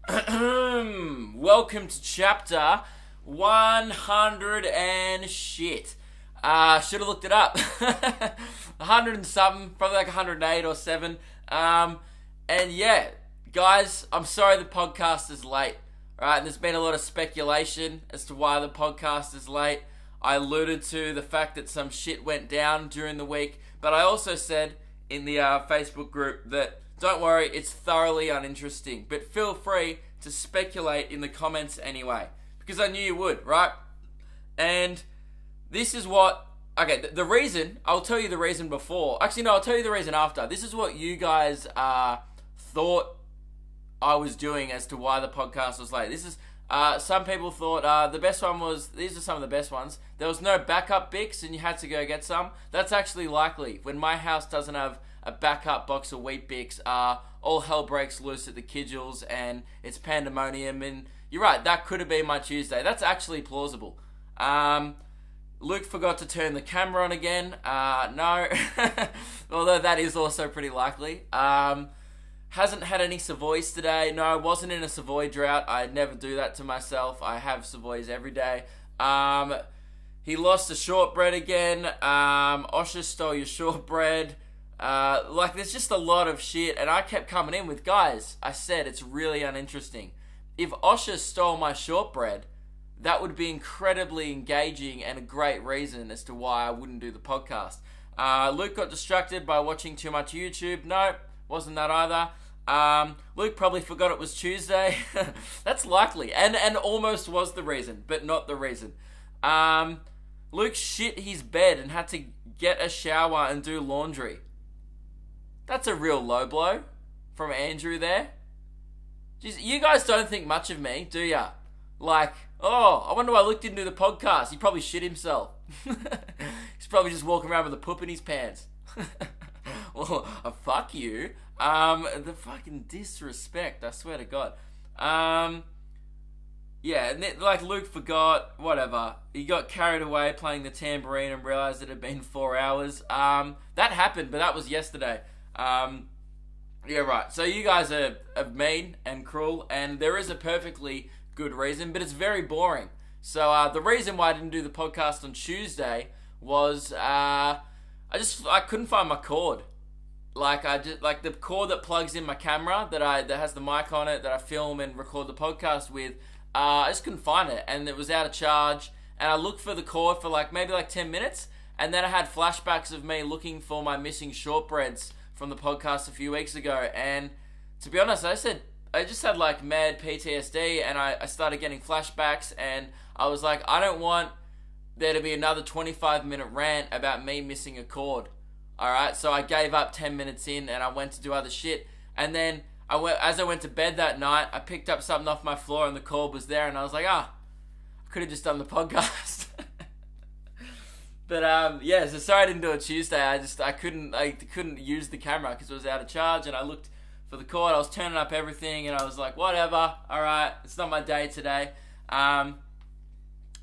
Welcome to chapter 100 and shit. Should have looked it up. 100 and something, probably like 108 or 7. And yeah, guys, I'm sorry the podcast is late. Alright, and there's been a lot of speculation as to why the podcast is late. I alluded to the fact that some shit went down during the week, but I also said in the Facebook group that don't worry, it's thoroughly uninteresting, but feel free to speculate in the comments anyway, because I knew you would, right? And this is what, okay, the reason, I'll tell you the reason before, actually no, I'll tell you the reason after. This is what you guys thought I was doing as to why the podcast was late. This is, some people thought the best one was, these are some of the best ones, there was no backup Bix and you had to go get some. That's actually likely. When my house doesn't have a backup box of Wheat Bix, all hell breaks loose at the Kidgells and it's pandemonium. And you're right, that could have been my Tuesday. That's actually plausible. Luke forgot to turn the camera on again. No, although that is also pretty likely. Hasn't had any Savoys today. No, wasn't in a Savoy drought. I never do that to myself. I have Savoys every day. He lost the shortbread again. Osher stole your shortbread. Like, there's just a lot of shit, and I kept coming in with, guys, I said it's really uninteresting. If Osher stole my shortbread, that would be incredibly engaging and a great reason as to why I wouldn't do the podcast. Luke got distracted by watching too much YouTube. No, wasn't that either. Luke probably forgot it was Tuesday. That's likely, and almost was the reason, but not the reason. Luke shit his bed and had to get a shower and do laundry. That's a real low blow from Andrew there. Jeez, you guys don't think much of me, do ya? Like, oh, I wonder why Luke didn't do the podcast. He probably shit himself. He's probably just walking around with a poop in his pants. Well, fuck you. The fucking disrespect, I swear to God. Yeah, and like Luke forgot, whatever. He got carried away playing the tambourine and realised it had been 4 hours. That happened, but that was yesterday. Yeah, right. So you guys are mean and cruel, and there is a perfectly good reason, but it's very boring. So the reason why I didn't do the podcast on Tuesday was I couldn't find my cord. Like the cord that plugs in my camera that has the mic on it that I film and record the podcast with. I just couldn't find it, and it was out of charge. And I looked for the cord for maybe 10 minutes, and then I had flashbacks of me looking for my missing shortbreads from the podcast a few weeks ago. And to be honest, I just had mad PTSD, and I started getting flashbacks, and I was like, I don't want there to be another 25-minute rant about me missing a cord. Alright, so I gave up 10 minutes in, and I went to do other shit, and then as I went to bed that night, I picked up something off my floor and the cord was there, and I was like, I could have just done the podcast. But yeah, so sorry I didn't do it Tuesday. I couldn't use the camera because it was out of charge, and I looked for the cord. I was turning up everything, and I was like, whatever, alright, it's not my day today. And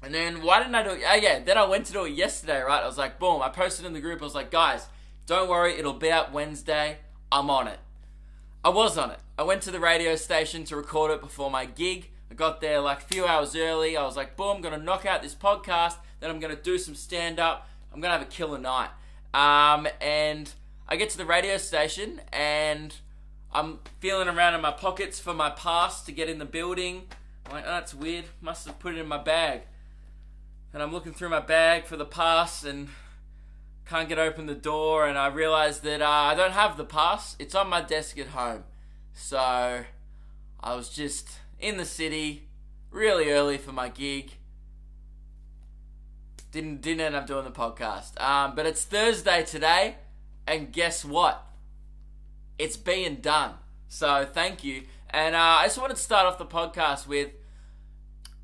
then why didn't I do it? Yeah, then I went to do it yesterday, right? I was like, boom, I posted in the group. I was like, guys, don't worry, it'll be out Wednesday. I'm on it. I was on it. I went to the radio station to record it before my gig. I got there a few hours early. I was like, boom, I'm going to knock out this podcast. Then I'm going to do some stand-up. I'm going to have a killer night. And I get to the radio station, and I'm feeling around in my pockets for my pass to get in the building. I'm like, oh, that's weird. Must have put it in my bag. And I'm looking through my bag for the pass, and can't get open the door, and I realised that I don't have the pass. It's on my desk at home. So I was just in the city really early for my gig. Didn't end up doing the podcast. But it's Thursday today, and guess what? It's being done. So thank you. And I just wanted to start off the podcast with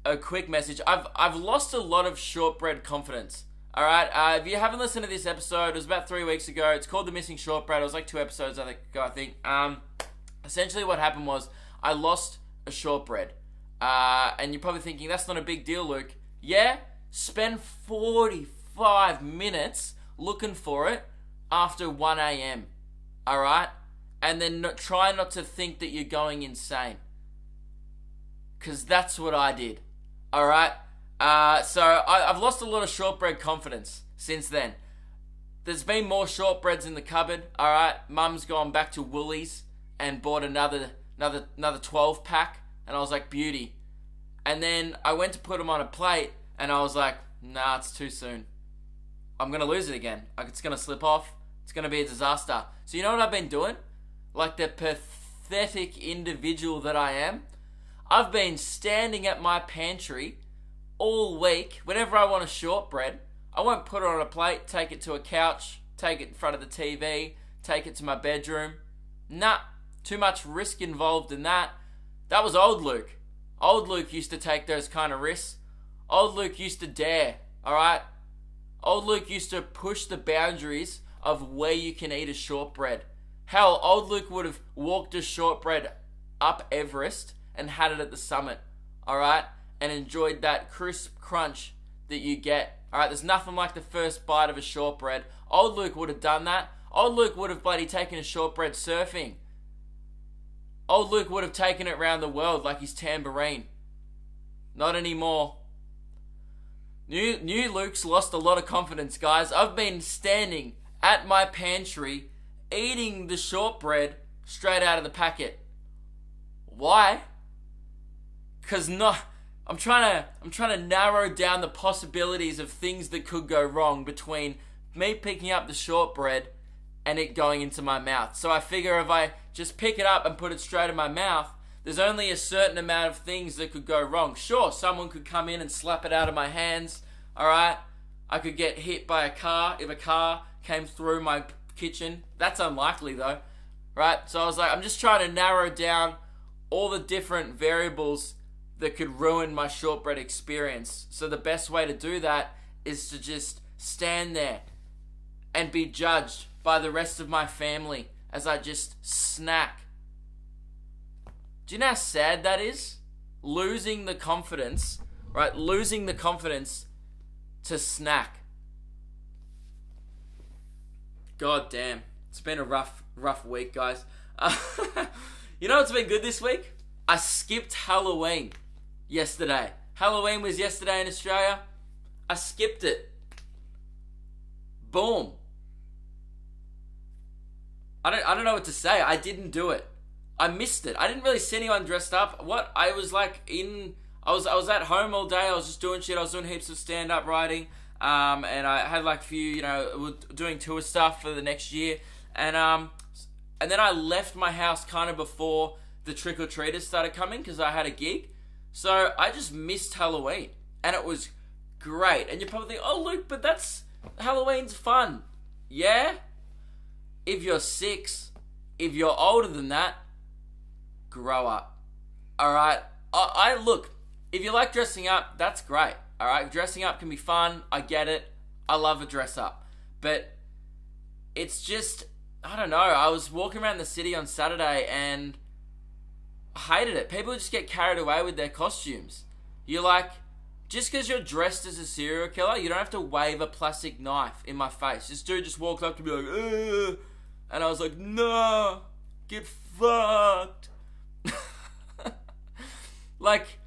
a quick message. I've lost a lot of shortbread confidence. Alright, if you haven't listened to this episode, it was about 3 weeks ago. It's called The Missing Shortbread. It was 2 episodes I think. Essentially what happened was I lost a shortbread. And you're probably thinking, that's not a big deal, Luke. Yeah, spend 45 minutes looking for it after 1 a.m. Alright? And then try not to think that you're going insane. Because that's what I did. Alright? So I've lost a lot of shortbread confidence since then. There's been more shortbreads in the cupboard. Alright? Mum's gone back to Woolies and bought another 12 pack. And I was like, beauty. And then I went to put them on a plate and I was like, nah, it's too soon. I'm going to lose it again. Like, it's going to slip off. It's going to be a disaster. So you know what I've been doing? Like the pathetic individual that I am, I've been standing at my pantry all week. Whenever I want a shortbread, I won't put it on a plate, take it to a couch, take it in front of the TV, take it to my bedroom. Nah, too much risk involved in that. That was old Luke. Old Luke used to take those kind of risks. Old Luke used to dare, alright? Old Luke used to push the boundaries of where you can eat a shortbread. Hell, old Luke would have walked a shortbread up Everest and had it at the summit, alright? And enjoyed that crisp crunch that you get, alright? There's nothing like the first bite of a shortbread. Old Luke would have done that. Old Luke would have bloody taken a shortbread surfing. Old Luke would have taken it around the world like his tambourine. Not anymore. New Luke's lost a lot of confidence, guys. I've been standing at my pantry eating the shortbread straight out of the packet. Why? Because I'm trying to narrow down the possibilities of things that could go wrong between me picking up the shortbread and it going into my mouth. So I figure if I just pick it up and put it straight in my mouth, there's only a certain amount of things that could go wrong. Sure, someone could come in and slap it out of my hands, alright? I could get hit by a car if a car came through my kitchen. That's unlikely though, right? So I was like, I'm just trying to narrow down all the different variables that could ruin my shortbread experience. So the best way to do that is to just stand there and be judged by the rest of my family as I just snack. Do you know how sad that is? Losing the confidence, right? Losing the confidence to snack. God damn. It's been a rough week, guys. You know what's been good this week? I skipped Halloween yesterday. Halloween was yesterday in Australia. I skipped it. Boom. I don't know what to say. I didn't do it. I missed it. I didn't really see anyone dressed up. I was at home all day. I was just doing shit. I was doing heaps of stand-up writing. And I had like a few, doing tour stuff for the next year. And then I left my house kind of before the trick-or-treaters started coming because I had a gig. So I just missed Halloween. And it was great. And you probably think, oh, Luke, but Halloween's fun. Yeah? If you're 6, if you're older than that, grow up. Alright? I look, if you like dressing up, that's great. Alright? Dressing up can be fun. I get it. I love a dress up. But it's just, I don't know. I was walking around the city on Saturday and I hated it. People just get carried away with their costumes. You're like, just because you're dressed as a serial killer, you don't have to wave a plastic knife in my face. This dude just walked up to me like, ugh. And I was like, no, get fucked. Like,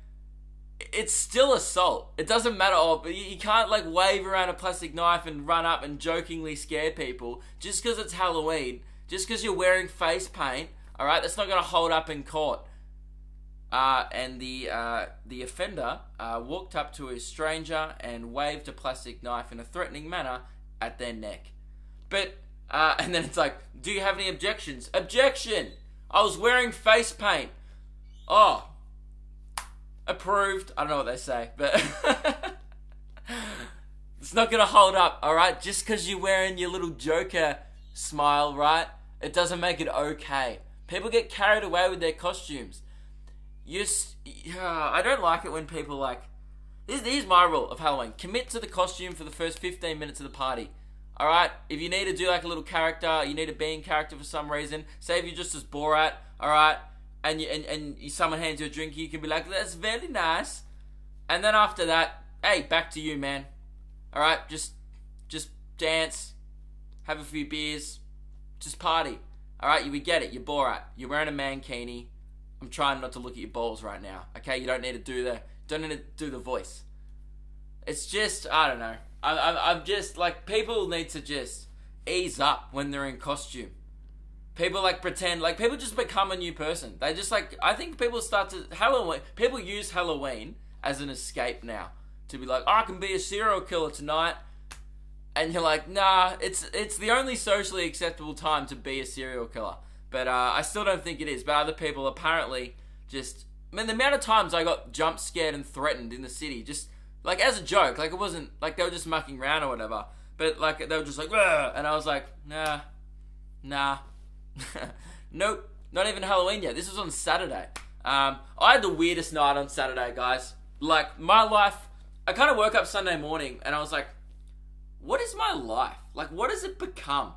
it's still assault. It doesn't matter. But you can't like wave around a plastic knife and run up and jokingly scare people just because it's Halloween. Just because you're wearing face paint, alright, that's not going to hold up in court. And the offender walked up to a stranger and waved a plastic knife in a threatening manner at their neck. But, and then it's like, do you have any objections? Objection! I was wearing face paint. Oh. Approved. I don't know what they say, but it's not going to hold up, alright? Just because you're wearing your little Joker smile, right? It doesn't make it okay. People get carried away with their costumes. I don't like it when people like... Here's my rule of Halloween. Commit to the costume for the first 15 minutes of the party. Alright? If you need to do like a little character, you need to be in character for some reason, say if you're just as Borat, alright? And someone hands you a drink, you can be like, that's very nice. And then after that, hey, back to you, man. Alright? Just dance. Have a few beers. Just party. Alright? We get it. You're Borat. You're wearing a mankini. I'm trying not to look at your balls right now. Okay, you don't need to do the voice. It's just, I don't know. I'm just like, people need to just ease up when they're in costume. People like pretend, like people just become a new person. They just like, I think people people use Halloween as an escape now. To be like, I can be a serial killer tonight. And you're like, nah, it's the only socially acceptable time to be a serial killer. But I still don't think it is. But other people apparently just, I mean, the amount of times I got jump scared and threatened in the city, just like as a joke, like it wasn't like they were just mucking around or whatever. But like they were just like, ugh, and I was like, nah, nope, not even Halloween yet. This was on Saturday. I had the weirdest night on Saturday, guys. Like my life, I kind of woke up Sunday morning and I was like, what is my life? Like, what has it become?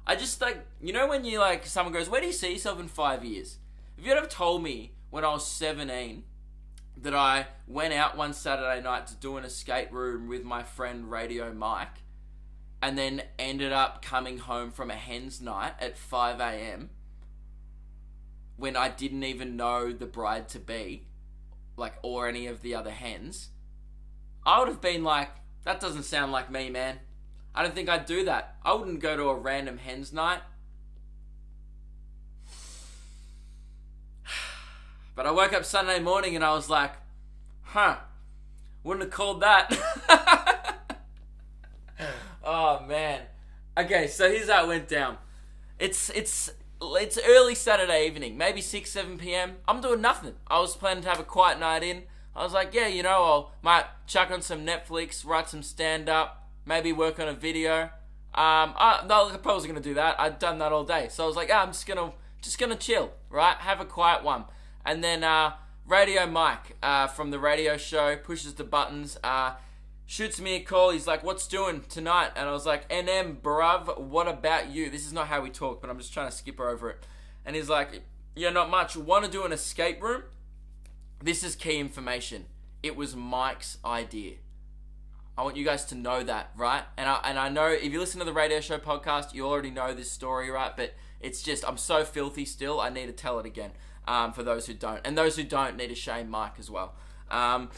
I just like, you know when you like, someone goes, where do you see yourself in 5 years? If you'd have told me when I was 17 that I went out one Saturday night to do an escape room with my friend Radio Mike and then ended up coming home from a Hens night at 5 a.m. when I didn't even know the bride-to-be, like, or any of the other hens, I would have been like, that doesn't sound like me, man. I don't think I'd do that. I wouldn't go to a random Hens night. But I woke up Sunday morning and I was like, wouldn't have called that. Oh, man. Okay, so here's how it went down. It's early Saturday evening, maybe 6, 7 p.m. I'm doing nothing. I was planning to have a quiet night in. I was like, yeah, you know, might chuck on some Netflix, write some stand-up, maybe work on a video. I probably wasn't gonna do that. I'd done that all day, so I was like, I'm just gonna chill, right? Have a quiet one. And then Radio Mike from the radio show pushes the buttons, shoots me a call. He's like, "What's doing tonight?" And I was like, "NM, bruv. What about you?" This is not how we talk, but I'm just trying to skip over it. And he's like, "Yeah, not much. Want to do an escape room?" This is key information. It was Mike's idea. I want you guys to know that, right? And I know if you listen to the radio show podcast, you already know this story, right? But it's just, I'm so filthy still, I need to tell it again for those who don't. And those who don't need to shame Mike as well. So I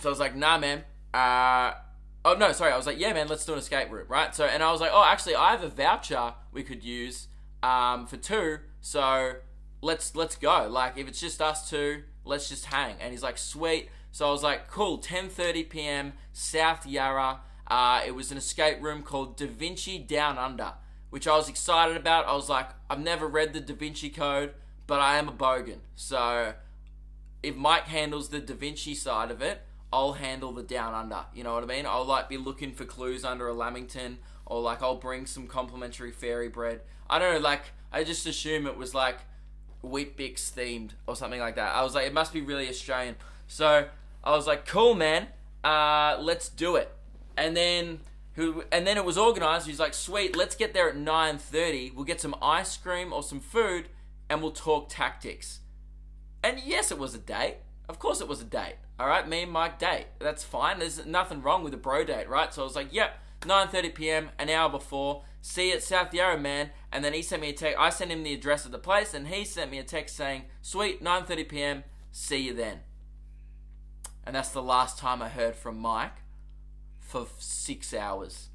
was like, nah, man. I was like, yeah, man, let's do an escape room, right? So, and I was like, oh, actually, I have a voucher we could use for 2, so let's go. Like, if it's just us 2, let's just hang. And he's like, sweet. So I was like, cool, 10:30 p.m., South Yarra. It was an escape room called Da Vinci Down Under, which I was excited about. I was like, I've never read the Da Vinci Code, but I am a bogan. So if Mike handles the Da Vinci side of it, I'll handle the Down Under. You know what I mean? I'll like be looking for clues under a lamington, or like I'll bring some complimentary fairy bread. I don't know, like I just assume it was like Weet-Bix themed or something like that. I was like, it must be really Australian. So I was like, cool, man, let's do it. And then it was organised. He's like, sweet, let's get there at 9:30. We'll get some ice cream or some food, and we'll talk tactics. And yes, it was a date. Of course it was a date. All right, me and Mike date. That's fine. There's nothing wrong with a bro date, right? So I was like, yep, 9:30 p.m., an hour before. See you at South Yarra, man. And then he sent me a text. I sent him the address of the place, and he sent me a text saying, sweet, 9:30 p.m., see you then. And that's the last time I heard from Mike for 6 hours.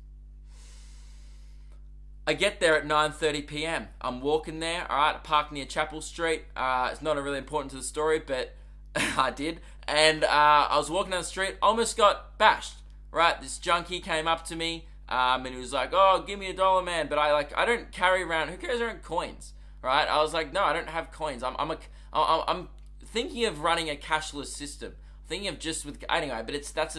I get there at 9:30 p.m. I'm walking there, alright, I park near Chapel Street. It's not really important to the story, but I did. And I was walking down the street, almost got bashed, right? This junkie came up to me, and he was like, oh, give me $1, man. But I don't carry around, who carries around coins, right? I was like, no, I don't have coins. I'm thinking of running a cashless system. Thinking of just with, anyway, but that's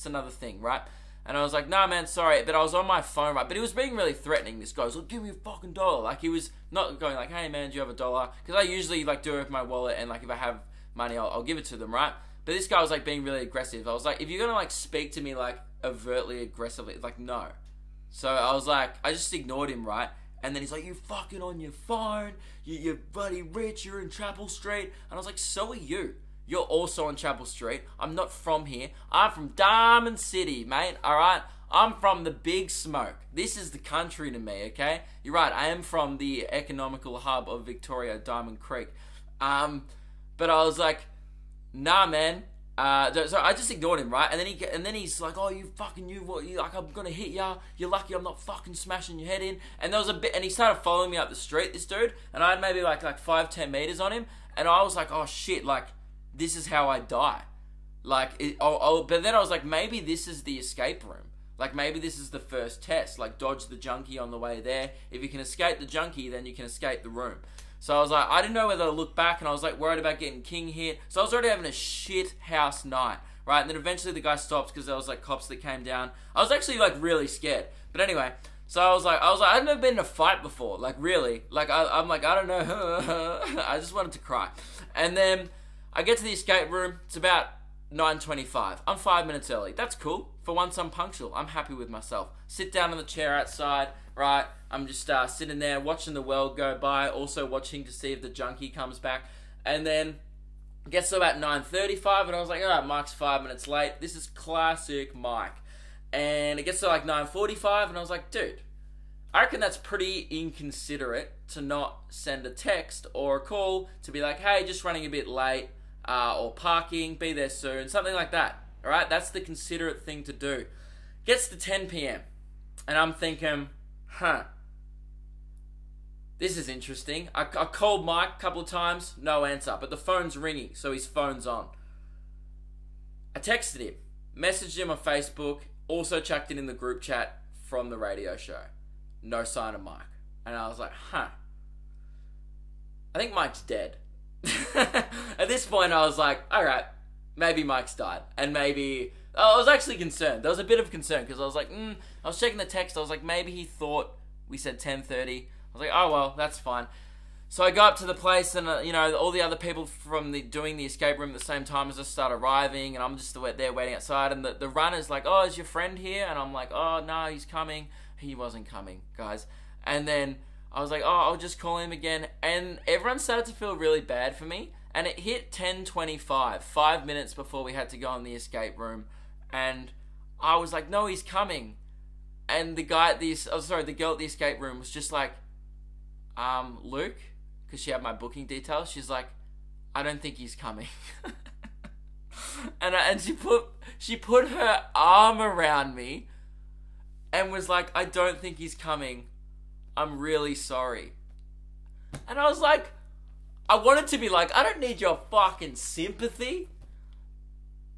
another thing, right? And I was like, nah, man, sorry, but I was on my phone, right? But he was being really threatening. This guy was like, give me a fucking $1. Like, he was not going like, hey, man, do you have $1? Because I usually, like, do it with my wallet, and, like, if I have money, I'll give it to them, right? But this guy was, like, being really aggressive. I was like, if you're gonna, like, speak to me, like, overtly aggressively, like, no. So I was like, I just ignored him, right? And then he's like, you fucking on your phone, you're bloody rich, you're in Chapel Street. And I was like, so are you. You're also on Chapel Street. I'm not from here. I'm from Diamond City, mate, alright? I'm from the big smoke. This is the country to me, okay? You're right, I am from the economical hub of Victoria, Diamond Creek. But I was like, nah, man. So I just ignored him, right? And then he's like, oh, you fucking knew what? Like, I'm gonna hit ya. You're lucky I'm not fucking smashing your head in. And there was a bit, and he started following me up the street, this dude, and I had maybe like 5-10 meters on him, and I was like, oh shit, like this is how I die. Like, but then I was like, maybe this is the escape room. Like, maybe this is the first test. Like, dodge the junkie on the way there. If you can escape the junkie, then you can escape the room. So I was like, I didn't know whether to look back, and I was like worried about getting king hit. So I was already having a shit house night, right? And then eventually the guy stops because there was like cops that came down. I was actually like really scared. But anyway, so I was like, I've never been in a fight before. Like, really. Like, I'm like, I don't know. I just wanted to cry. And then I get to the escape room. It's about 9:25. I'm 5 minutes early. That's cool. For once, I'm punctual. I'm happy with myself. Sit down on the chair outside, right? I'm just sitting there watching the world go by, also watching to see if the junkie comes back. And then it gets to about 9:35, and I was like, alright, Mike's 5 minutes late. This is classic Mike. And it gets to like 9:45, and I was like, dude, I reckon that's pretty inconsiderate to not send a text or a call to be like, hey, just running a bit late, or parking, be there soon, something like that. Alright, that's the considerate thing to do. Gets to 10 p.m. and I'm thinking, this is interesting. I called Mike a couple of times, no answer, but the phone's ringing, so his phone's on. I texted him, messaged him on Facebook, also chucked it in the group chat from the radio show. No sign of Mike. And I was like, I think Mike's dead. At this point, I was like, alright, maybe Mike's died. And maybe... I was actually concerned. There was a bit of concern, because I was like, I was checking the text, I was like, maybe he thought we said 10:30. I was like, oh well, that's fine. So I go up to the place, and all the other people from doing the escape room at the same time as us start arriving, and I'm just there waiting outside, and the runner's like, oh, is your friend here? And I'm like, oh no, he's coming. He wasn't coming, guys. And then I was like, oh, I'll just call him again, and everyone started to feel really bad for me, and it hit 10:25, 5 minutes before we had to go in the escape room, and I was like, no, he's coming. And the girl at the escape room was just like, Luke, because she had my booking details, she's like, I don't think he's coming. and she put her arm around me and was like, I don't think he's coming. I'm really sorry. And I was like, I wanted to be like, I don't need your fucking sympathy.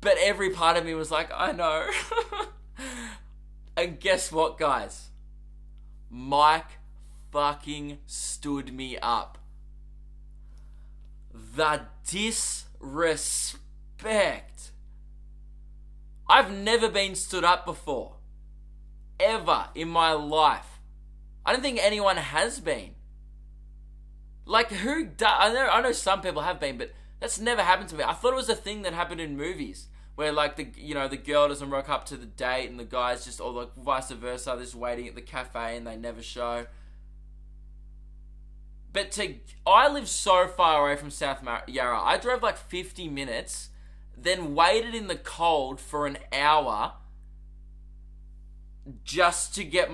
But every part of me was like, I know. And guess what, guys? Mike fucking stood me up. The disrespect. I've never been stood up before. Ever in my life. I don't think anyone has been. Like, who does? I know some people have been, but that's never happened to me. I thought it was a thing that happened in movies. Where, like, the girl doesn't rock up to the date, and the guy's just, or like vice versa, they're just waiting at the cafe and they never show. But I live so far away from South Yarra. I drove like 50 minutes, then waited in the cold for an hour just to get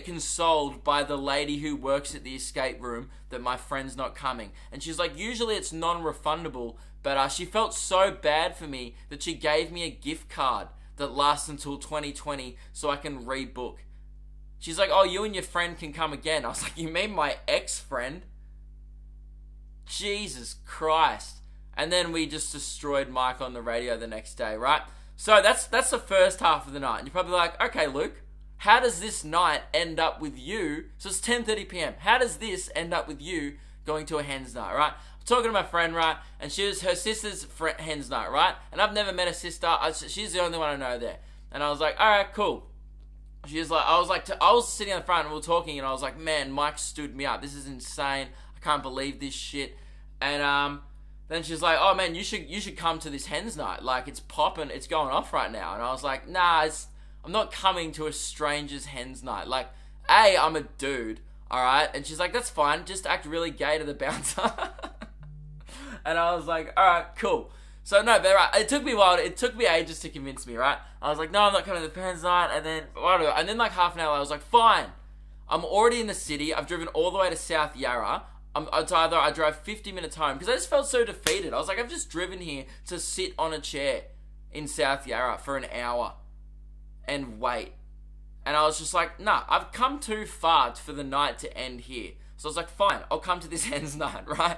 consoled by the lady who works at the escape room that my friend's not coming. And she's like, usually it's non-refundable, but she felt so bad for me that she gave me a gift card that lasts until 2020 so I can rebook. She's like, oh, you and your friend can come again. I was like, you mean my ex-friend? Jesus Christ. And then we just destroyed Mike on the radio the next day, right? So that's the first half of the night. And you're probably like, okay, Luke, how does this night end up with you? So it's 10:30 p.m. How does this end up with you going to a Hens night, right? I'm talking to my friend, right? And she was her sister's Hens night, right? And I've never met a sister. She's the only one I know there. And I was like, all right, cool. She was like, I was sitting in the front and we were talking, and I was like, man, Mike stood me up. This is insane. I can't believe this shit. And then she's like, oh man, you should come to this Hens night. Like, it's popping, it's going off right now. And I was like, nah, I'm not coming to a stranger's Hens night. Like, I'm a dude, alright? And she's like, that's fine, just act really gay to the bouncer. And I was like, alright, cool. So no, but right, it took me a while, it took me ages to convince me, right? I was like, no, I'm not coming to the Hens night, and then, whatever. And then like half an hour, I was like, fine. I'm already in the city, I've driven all the way to South Yarra, It's either I drive 50 minutes home, because I just felt so defeated. I was like, I've just driven here to sit on a chair in South Yarra for an hour and wait. And I was just like, nah, I've come too far for the night to end here. So I was like, fine, I'll come to this Hens night, right?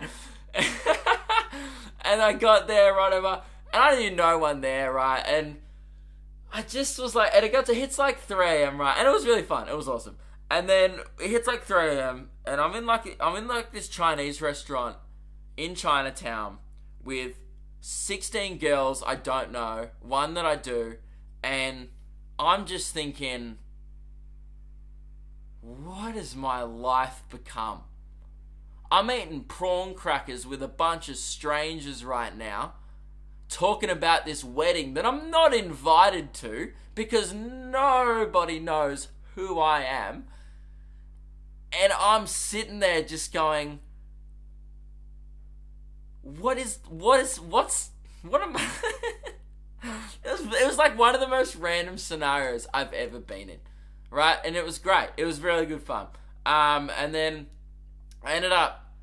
And I got there, whatever, and I didn't know one there, right? And I just was like, and it hits like 3 a.m, right? And it was really fun. It was awesome. And then it hits like 3 a.m, and I'm in like this Chinese restaurant in Chinatown with 16 girls I don't know, one that I do, and I'm just thinking, what has my life become? I'm eating prawn crackers with a bunch of strangers right now, talking about this wedding that I'm not invited to because nobody knows who I am. And I'm sitting there just going, what am I? It was like one of the most random scenarios I've ever been in, right? And it was great. It was really good fun. And then I ended up,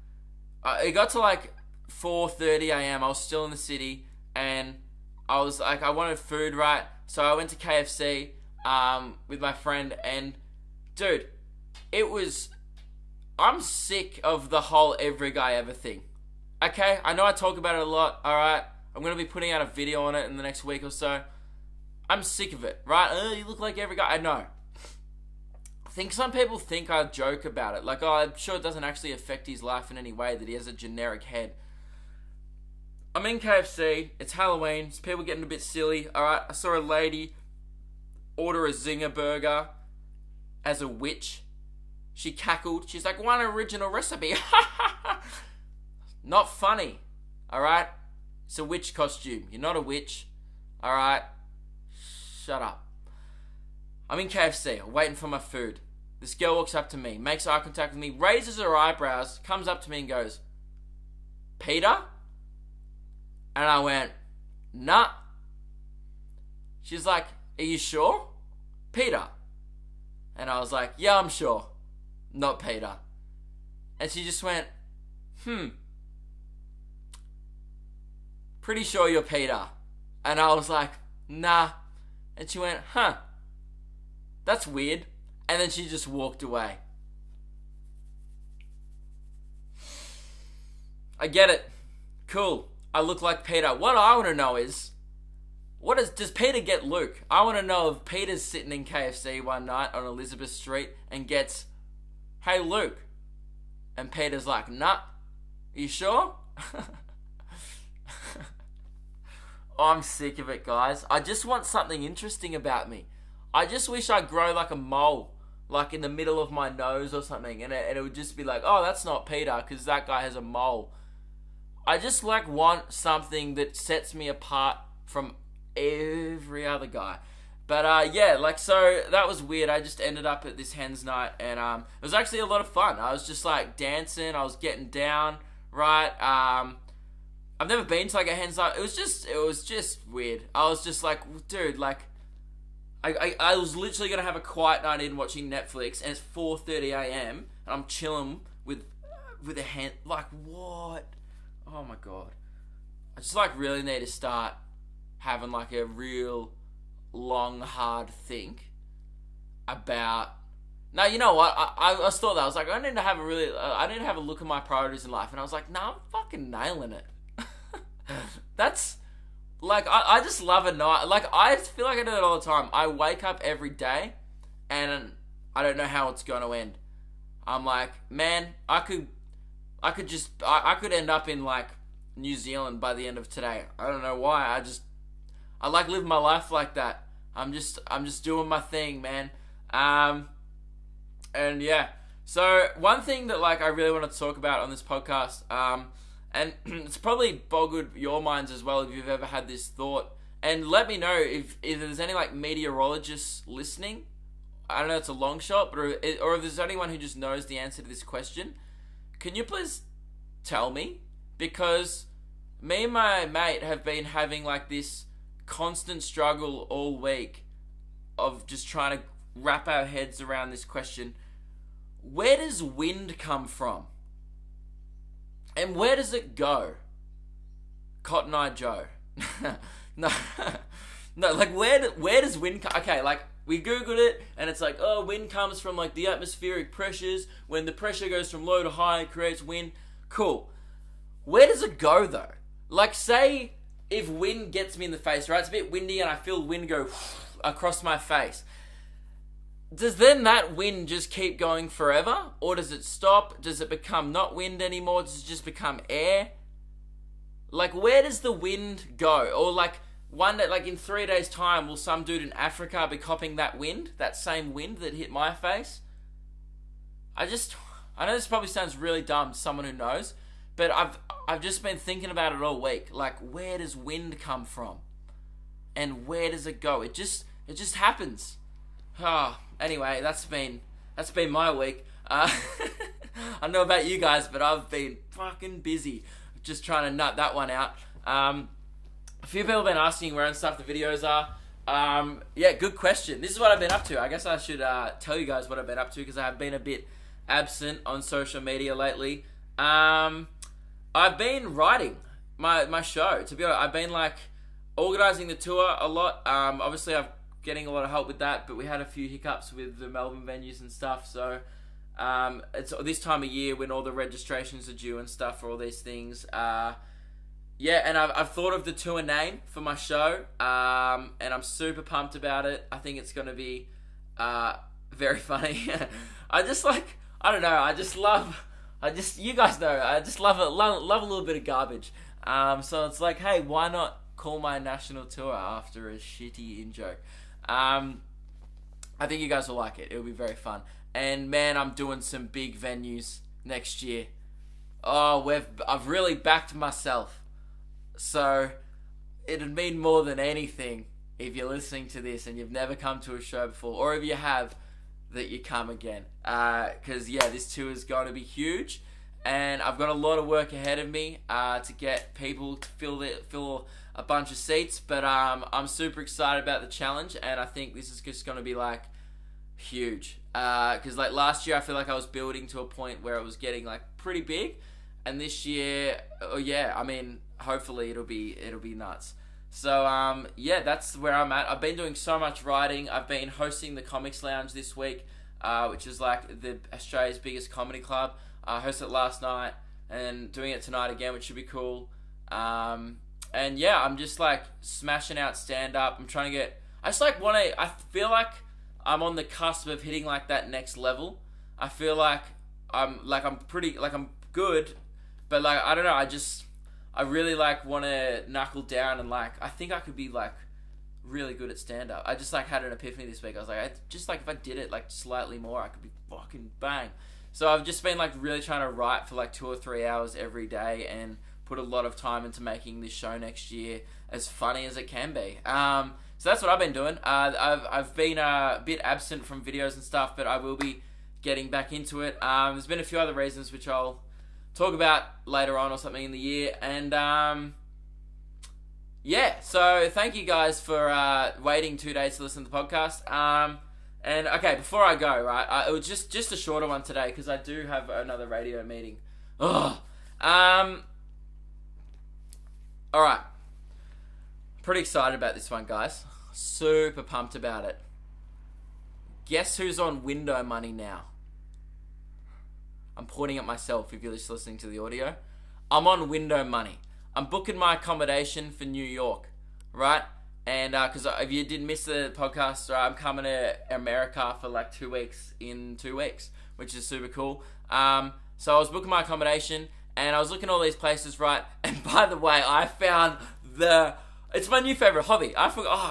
it got to like 4:30 a.m. I was still in the city, and I was like, I wanted food, right? So I went to KFC with my friend, and dude, I'm sick of the whole every guy ever thing. Okay, I know I talk about it a lot, alright? I'm going to be putting out a video on it in the next week or so. I'm sick of it, right? You look like every guy. I know. I think some people think I joke about it. Like, oh, I'm sure it doesn't actually affect his life in any way, that he has a generic head. I'm in KFC. It's Halloween. It's people getting a bit silly. Alright, I saw a lady order a Zinger burger as a witch. She cackled. She's like, one original recipe. Not funny. Alright? It's a witch costume. You're not a witch. Alright? Shut up. I'm in KFC. I'm waiting for my food. This girl walks up to me, makes eye contact with me, raises her eyebrows, comes up to me and goes, Peter? And I went, nah. She's like, are you sure? Peter. And I was like, yeah, I'm sure. Not Peter. And she just went, pretty sure you're Peter. And I was like, nah. And she went, huh, that's weird. And then she just walked away. I get it. Cool. I look like Peter. What I want to know is, does Peter get Luke? I want to know if Peter's sitting in KFC one night on Elizabeth Street and gets, hey Luke. And Peter's like, nah. Are you sure? I'm sick of it, guys. I just want something interesting about me. I just wish I'd grow like a mole, like in the middle of my nose or something, and it would just be like, oh, that's not Peter, because that guy has a mole. I just like want something that sets me apart from every other guy. But yeah, like, so that was weird. I just ended up at this Hens night, and it was actually a lot of fun. I was just like dancing, I was getting down, right? I've never been to like a Hens night. It was just weird. I was just like, dude, like, I was literally gonna have a quiet night in watching Netflix, and it's 4:30 a.m. and I'm chilling with a hen. Like, what? Oh my god! I just like really need to start having like a real long, hard think about. Now, you know what? I thought that I was like, I need to have a look at my priorities in life, and I was like, nah, I'm fucking nailing it. That's like, I just love a night. Like, I feel like I do it all the time. I wake up every day and I don't know how it's gonna end. I'm like, man, I could end up in like New Zealand by the end of today. I don't know why. I like living my life like that. I'm just doing my thing, man. And yeah. So one thing that like I really want to talk about on this podcast, and it's probably boggled your minds as well if you've ever had this thought. And let me know if there's any like meteorologists listening. I don't know, it's a long shot, but or if there's anyone who just knows the answer to this question, can you please tell me? Because me and my mate have been having like this constant struggle all week of just trying to wrap our heads around this question. Where does wind come from? And where does it go? Cotton Eye Joe. No. No, like, where does wind come? Okay, like, we Googled it, and it's like, oh, wind comes from, like, the atmospheric pressures. When the pressure goes from low to high, it creates wind. Cool. Where does it go, though? Like, say, if wind gets me in the face, right? It's a bit windy, and I feel wind go across my face. Does then that wind just keep going forever? Or does it stop? Does it become not wind anymore? Does it just become air? Like, where does the wind go? Or, like, one day, like in 3 days' time, will some dude in Africa be copying that wind? That same wind that hit my face? I know this probably sounds really dumb to someone who knows, but I've just been thinking about it all week. Like, where does wind come from? And where does it go? It just happens. Anyway, that's been my week. I don't know about you guys, but I've been fucking busy just trying to nut that one out. A few people have been asking where and stuff the videos are. Yeah, good question. This is what I've been up to. I guess I should tell you guys what I've been up to, because I have been a bit absent on social media lately. I've been writing my show. To be honest, I've been like organising the tour a lot. Obviously, I'm getting a lot of help with that, but we had a few hiccups with the Melbourne venues and stuff. So it's this time of year when all the registrations are due and stuff for all these things. Yeah, and I've thought of the tour name for my show, and I'm super pumped about it. I think it's going to be very funny. I don't know, you guys know, I just love a little bit of garbage. So it's like, hey, why not call my national tour after a shitty in-joke? I think you guys will like it. It'll be very fun. And man, I'm doing some big venues next year. Oh, I've really backed myself. So, it'd mean more than anything if you're listening to this and you've never come to a show before, or if you have, that you come again. Because, yeah, this tour is going to be huge, and I've got a lot of work ahead of me to get people to fill a bunch of seats, but I'm super excited about the challenge, and I think this is just going to be, like, huge. Because, like, last year I feel like I was building to a point where it was getting, like, pretty big, and this year, I mean, hopefully it'll be nuts. So yeah, that's where I'm at. I've been doing so much writing. I've been hosting the Comics Lounge this week, which is like the Australia's biggest comedy club. I hosted it last night and doing it tonight again, which should be cool. And yeah, I'm just like smashing out stand up. I'm trying to get. I feel like I'm on the cusp of hitting like that next level. I feel like I'm good, but like I don't know. I really like want to knuckle down, and like I think I could be like really good at stand up. I just like had an epiphany this week. I was like, if I did it like slightly more, I could be fucking bang. So I've just been like really trying to write for like 2 or 3 hours every day and put a lot of time into making this show next year as funny as it can be. So that's what I've been doing. I've been a bit absent from videos and stuff, but I will be getting back into it. There's been a few other reasons which I'll talk about later on or something in the year. And yeah, so thank you guys for waiting 2 days to listen to the podcast. And okay, before I go, right, it was just a shorter one today because I do have another radio meeting. Ugh. Alright. Pretty excited about this one, guys. Super pumped about it. Guess who's on window money now? I'm pointing at myself if you're just listening to the audio. I'm on window money. I'm booking my accommodation for New York, right? And because if you didn't miss the podcast, right, I'm coming to America for like 2 weeks in 2 weeks, which is super cool. So I was booking my accommodation and I was looking at all these places, right? And by the way, I found it's my new favorite hobby. I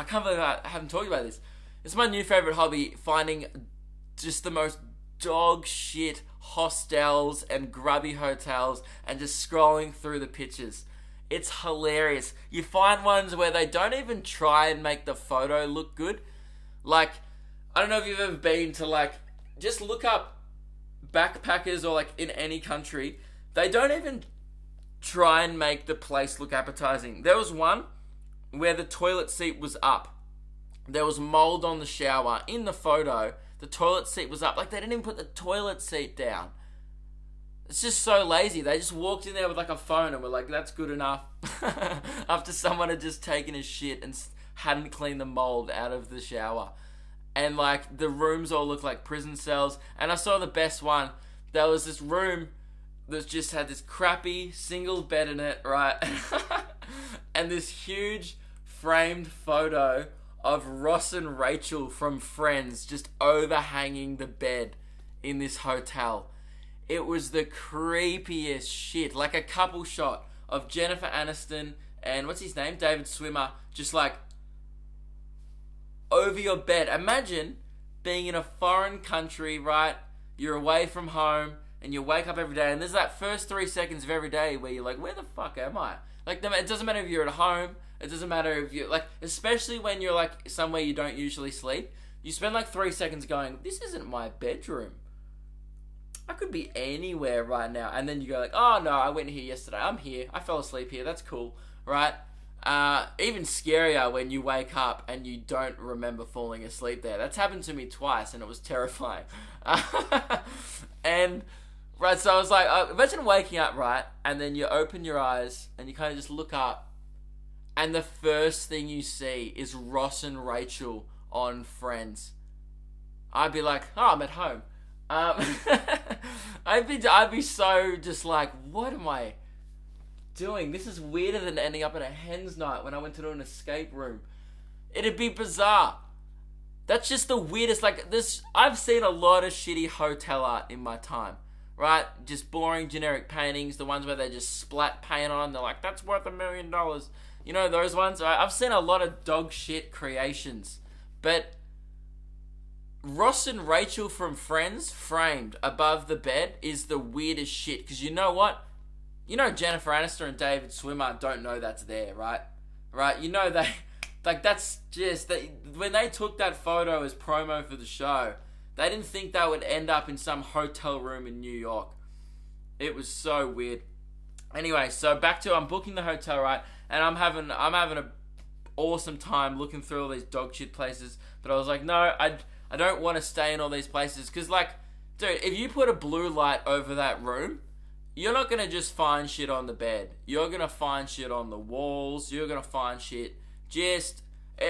can't believe I haven't talked about this. It's my new favorite hobby, finding just the most dog shit hostels and grubby hotels and just scrolling through the pictures. It's hilarious. You find ones where they don't even try and make the photo look good. Like, I don't know if you've ever been to like, just look up backpackers or like in any country. They don't even try and make the place look appetizing. There was one where the toilet seat was up. There was mold on the shower. In the photo, the toilet seat was up. Like, they didn't even put the toilet seat down. It's just so lazy. They just walked in there with like a phone and were like, that's good enough. After someone had just taken a shit and hadn't cleaned the mold out of the shower. And like the rooms all looked like prison cells. And I saw the best one. There was this room that just had this crappy single bed in it, right? And this huge framed photo of Ross and Rachel from Friends just overhanging the bed in this hotel. It was the creepiest shit. Like a couple shot of Jennifer Aniston and what's his name? David Swimmer, just like over your bed. Imagine being in a foreign country, right? You're away from home and you wake up every day and there's that first 3 seconds of every day where you're like, where the fuck am I? Like, it doesn't matter if you're at home. It doesn't matter if you're like, especially when you're like somewhere you don't usually sleep. You spend like 3 seconds going, this isn't my bedroom. I could be anywhere right now. And then you go like, oh no, I went here yesterday. I'm here. I fell asleep here. That's cool, right? Even scarier when you wake up and you don't remember falling asleep there. That's happened to me twice and it was terrifying. And right, so I was like, imagine waking up, right? And then you open your eyes and you kind of just look up and the first thing you see is Ross and Rachel on Friends. I'd be like, oh, I'm at home. I'd be so just like, what am I doing? This is weirder than ending up at a Hens night when I went to do an escape room. It'd be bizarre. That's just the weirdest. Like this, I've seen a lot of shitty hotel art in my time, right? Just boring generic paintings, the ones where they just splat paint on. They're like, that's worth $1 million. You know those ones. I've seen a lot of dog shit creations, but Ross and Rachel from Friends framed above the bed is the weirdest shit. Because you know what? You know Jennifer Aniston and David Swimmer don't know that's there, right? Right? You know they... Like, that's just... when they took that photo as promo for the show, they didn't think that would end up in some hotel room in New York. It was so weird. Anyway, so back to... I'm booking the hotel, right? And I'm having an awesome time looking through all these dog shit places. But I was like, no, I don't want to stay in all these places. Because, like, dude, if you put a blue light over that room, you're not going to just find shit on the bed. You're going to find shit on the walls. You're going to find shit just...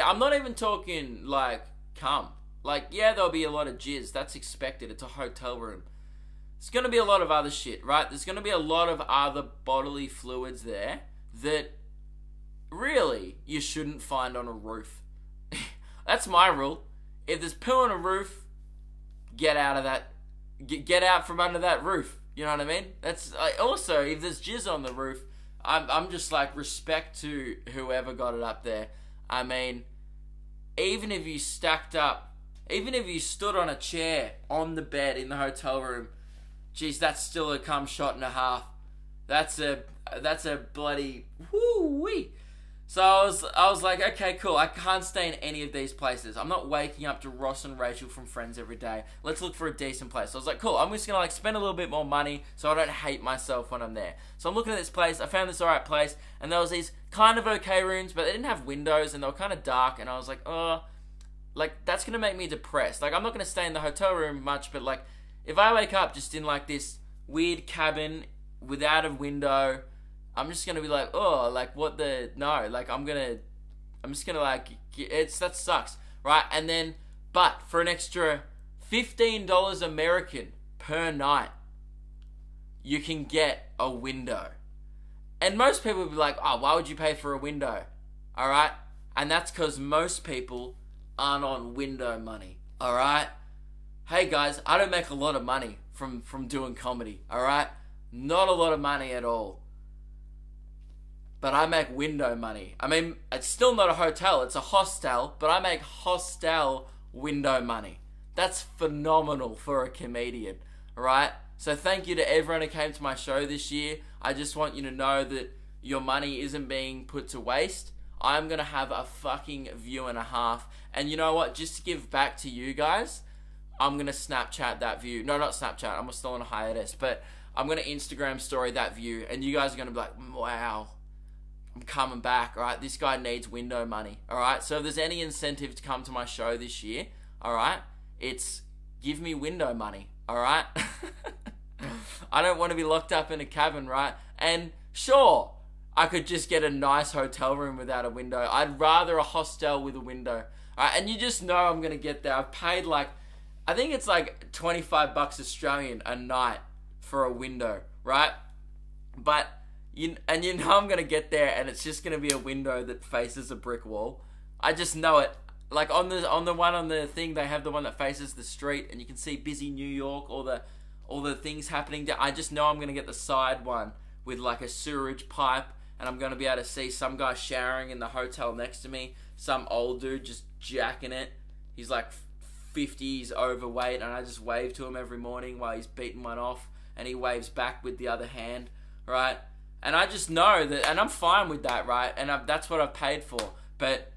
I'm not even talking, like, cum. Like, yeah, there'll be a lot of jizz. That's expected. It's a hotel room. There's going to be a lot of other shit, right? There's going to be a lot of other bodily fluids there that really you shouldn't find on a roof. That's my rule. If there's poo on a roof, get out of that. Get out from under that roof. You know what I mean? That's also, if there's jizz on the roof, I'm just like, respect to whoever got it up there. I mean, even if you stacked up, even if you stood on a chair on the bed in the hotel room, geez, that's still a cum shot and a half. That's a bloody woo-wee. So I was like, okay, cool. I can't stay in any of these places. I'm not waking up to Ross and Rachel from Friends every day. Let's look for a decent place. So I was like, cool. I'm just gonna like spend a little bit more money so I don't hate myself when I'm there. So I'm looking at this place. I found this alright place, and there was these kind of okay rooms, but they didn't have windows and they were kind of dark. And I was like, oh, like that's gonna make me depressed. Like I'm not gonna stay in the hotel room much, but like if I wake up just in like this weird cabin without a window, I'm just gonna be like, oh, like what the no, like I'm just gonna like that sucks, right? And then, but for an extra $15 American per night, you can get a window. And most people would be like, oh, why would you pay for a window? All right, and that's because most people aren't on window money. All right, hey guys, I don't make a lot of money from doing comedy. All right, not a lot of money at all. But I make window money. I mean, it's still not a hotel, it's a hostel, but I make hostel window money. That's phenomenal for a comedian, right? So thank you to everyone who came to my show this year. I just want you to know that your money isn't being put to waste. I'm gonna have a fucking view and a half. And you know what? Just to give back to you guys, I'm gonna Snapchat that view. No, not Snapchat, I'm still on a hiatus, but I'm gonna Instagram story that view, and you guys are gonna be like, wow, I'm coming back, alright? This guy needs window money, alright? So if there's any incentive to come to my show this year, alright? It's give me window money, alright? I don't want to be locked up in a cabin, right? And sure, I could just get a nice hotel room without a window. I'd rather a hostel with a window. Alright, and you just know I'm going to get there. I've paid I think it's like 25 bucks Australian a night for a window, right? But, you know I'm going to get there and it's just going to be a window that faces a brick wall. I just know it. Like on the thing, they have the one that faces the street and you can see busy New York, all the things happening there. I just know I'm going to get the side one with like a sewerage pipe, and I'm going to be able to see some guy showering in the hotel next to me, some old dude just jacking it. He's like 50, he's overweight, and I just wave to him every morning while he's beating one off, and he waves back with the other hand, right? And I just know that, and I'm fine with that, right? And that's what I've paid for. But,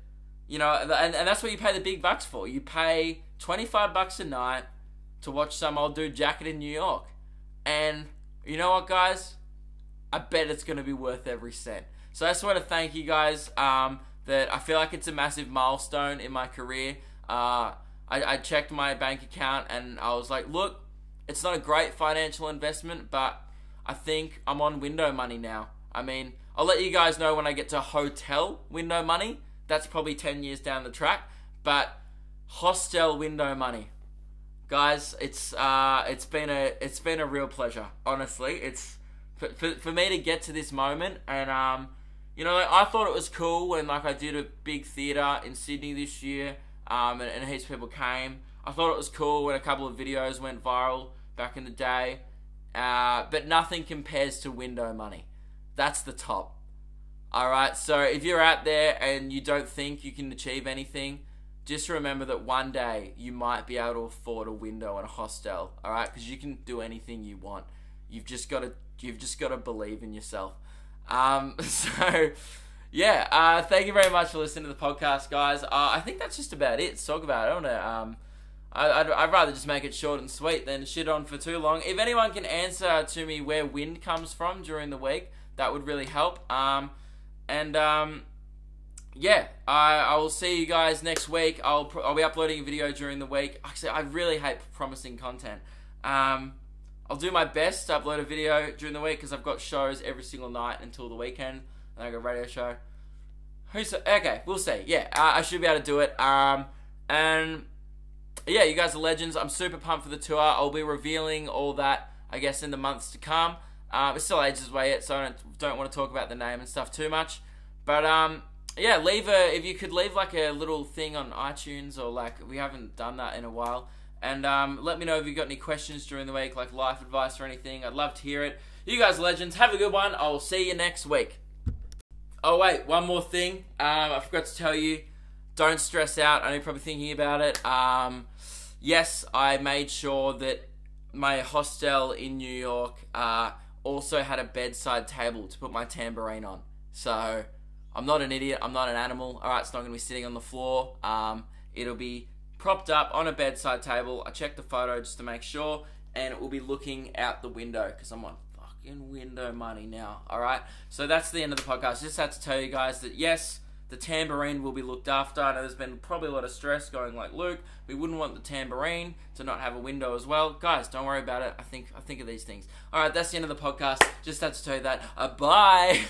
you know, and that's what you pay the big bucks for. You pay 25 bucks a night to watch some old dude jack it in New York. And you know what, guys? I bet it's going to be worth every cent. So I just want to thank you guys, that I feel like it's a massive milestone in my career. I checked my bank account and I was like, look, it's not a great financial investment, but I think I'm on window money now. I mean, I'll let you guys know when I get to hotel window money. That's probably 10 years down the track. But hostel window money, guys, it's been a real pleasure. Honestly, it's for me to get to this moment, and you know, I thought it was cool when I did a big theatre in Sydney this year, and heaps of people came. I thought it was cool when a couple of videos went viral back in the day, but nothing compares to window money. That's the top. Alright, so if you're out there and you don't think you can achieve anything, just remember that one day you might be able to afford a window in a hostel. Alright, because you can do anything you want. You've just got to believe in yourself. So yeah, thank you very much for listening to the podcast, guys. I think that's just about it to talk about. I don't know. I'd rather just make it short and sweet than shit on for too long. If anyone can answer to me where wind comes from during the week, that would really help. Yeah, I will see you guys next week. I'll be uploading a video during the week. Actually, I really hate promising content. I'll do my best to upload a video during the week because I've got shows every single night until the weekend, and I got a radio show. Okay, we'll see. Yeah, I should be able to do it. And yeah, you guys are legends. I'm super pumped for the tour. I'll be revealing all that, I guess, in the months to come. It's still ages away yet, so I don't want to talk about the name and stuff too much. But yeah, if you could leave like a little thing on iTunes, or we haven't done that in a while. And let me know if you've got any questions during the week, like life advice or anything. I'd love to hear it. You guys are legends. Have a good one. I'll see you next week. Oh wait, one more thing. I forgot to tell you. Don't stress out. I know you're probably thinking about it. Yes, I made sure that my hostel in New York also had a bedside table to put my tambourine on. So I'm not an idiot. I'm not an animal. Alright, it's not going to be sitting on the floor. It'll be propped up on a bedside table. I checked the photo just to make sure, and it will be looking out the window because I'm on fucking window money now. Alright, so that's the end of the podcast. Just had to tell you guys that yes, the tambourine will be looked after. I know there's been probably a lot of stress going like, Luke, we wouldn't want the tambourine to not have a window as well. Guys, don't worry about it. I think of these things. Alright, that's the end of the podcast. Just had to tell you that. Bye.